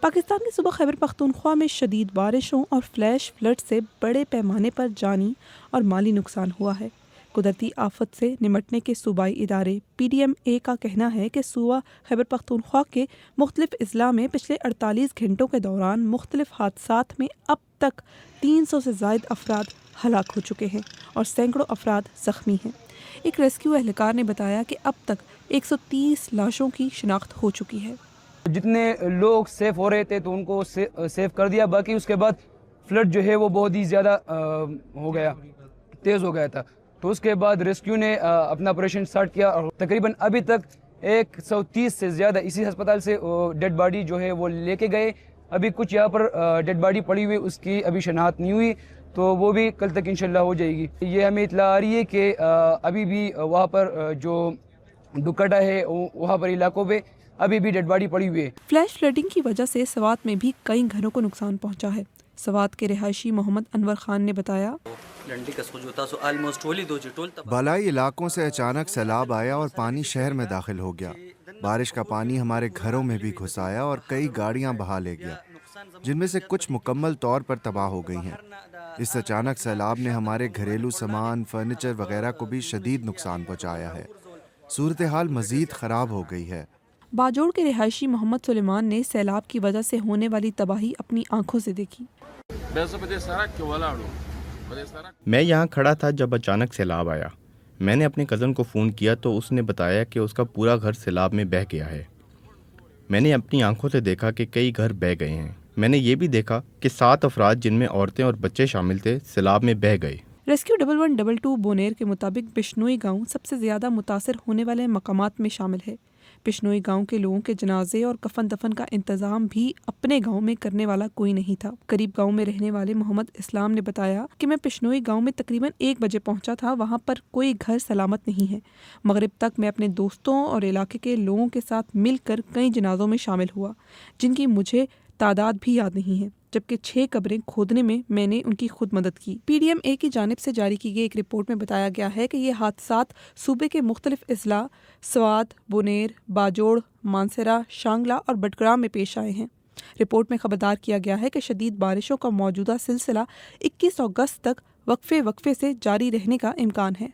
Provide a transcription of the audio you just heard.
پاکستان کے صوبہ خیبر پختونخوا میں شدید بارشوں اور فلیش فلڈ سے بڑے پیمانے پر جانی اور مالی نقصان ہوا ہے۔ قدرتی آفت سے نمٹنے کے صوبائی ادارے PDMA کا کہنا ہے کہ صوبہ خیبر پختونخوا کے مختلف اضلاع میں پچھلے 48 گھنٹوں کے دوران مختلف حادثات میں اب تک 300 سے زائد افراد ہلاک ہو چکے ہیں اور سینکڑوں افراد زخمی ہیں۔ ایک ریسکیو اہلکار نے بتایا کہ اب تک 130 لاشوں کی شناخت ہو چکی ہے۔ جتنے لوگ سیف ہو رہے تھے تو ان کو سیف کر دیا، باقی اس کے بعد فلڈ جو ہے وہ بہت ہی زیادہ ہو گیا، تیز ہو گیا تھا، تو اس کے بعد ریسکیو نے اپنا آپریشن سٹارٹ کیا اور تقریباً ابھی تک 130 سے زیادہ اسی ہسپتال سے ڈیڈ باڈی جو ہے وہ لے کے گئے۔ ابھی کچھ یہاں پر ڈیڈ باڈی پڑی ہوئی، اس کی ابھی شناخت نہیں ہوئی، تو وہ بھی کل تک انشاءاللہ ہو جائے گی۔ یہ ہمیں اطلاع آ رہی ہے کہ ابھی بھی وہاں پر جو دکٹا ہے وہاں پر علاقوں پہ ابھی بھی ڈیڈ باڈی پڑی ہوئی ہے۔ فلیش فلڈنگ کی وجہ سے سوات میں بھی کئی گھروں کو نقصان پہنچا ہے۔ سوات کے رہائشی محمد انور خان نے بتایا، بالائی علاقوں سے اچانک سیلاب آیا اور پانی شہر میں داخل ہو گیا۔ بارش کا پانی ہمارے گھروں میں بھی گھس آیا اور کئی گاڑیاں بہا لے گیا، جن میں سے کچھ مکمل طور پر تباہ ہو گئی ہیں۔ اس اچانک سیلاب نے ہمارے گھریلو سامان، فرنیچر وغیرہ کو بھی شدید نقصان پہنچایا ہے۔ صورتحال مزید خراب ہو گئی ہے۔ باجوڑ کے رہائشی محمد سلیمان نے سیلاب کی وجہ سے ہونے والی تباہی اپنی آنکھوں سے دیکھی۔ میں یہاں کھڑا تھا جب اچانک سیلاب آیا۔ میں نے اپنے کزن کو فون کیا تو اس نے بتایا کہ اس کا پورا گھر سیلاب میں بہہ گیا ہے۔ میں نے اپنی آنکھوں سے دیکھا کہ کئی گھر بہہ گئے ہیں۔ میں نے یہ بھی دیکھا کہ 7 افراد جن میں عورتیں اور بچے شامل تھے سیلاب میں بہہ گئے۔ ریسکیو 1122 بونیر کے مطابق بشنوئی گاؤں سب سے زیادہ متاثر ہونے والے مقامات میں شامل ہے۔ بشنوئی گاؤں کے لوگوں کے جنازے اور کفن دفن کا انتظام بھی اپنے گاؤں میں کرنے والا کوئی نہیں تھا۔ قریب گاؤں میں رہنے والے محمد اسلام نے بتایا کہ میں بشنوئی گاؤں میں تقریباً 1 بجے پہنچا تھا، وہاں پر کوئی گھر سلامت نہیں ہے۔ مغرب تک میں اپنے دوستوں اور علاقے کے لوگوں کے ساتھ مل کر کئی جنازوں میں شامل ہوا، جن کی مجھے تعداد بھی یاد نہیں ہے، جبکہ 6 قبریں کھودنے میں نے ان کی خود مدد کی۔ PDMA کی جانب سے جاری کی گئی ایک رپورٹ میں بتایا گیا ہے کہ یہ حادثات صوبے کے مختلف اضلاع سوات، بونیر، باجوڑ، مانسہرہ، شانگلہ اور بٹگرام میں پیش آئے ہیں۔ رپورٹ میں خبردار کیا گیا ہے کہ شدید بارشوں کا موجودہ سلسلہ 21 اگست تک وقفے سے جاری رہنے کا امکان ہے۔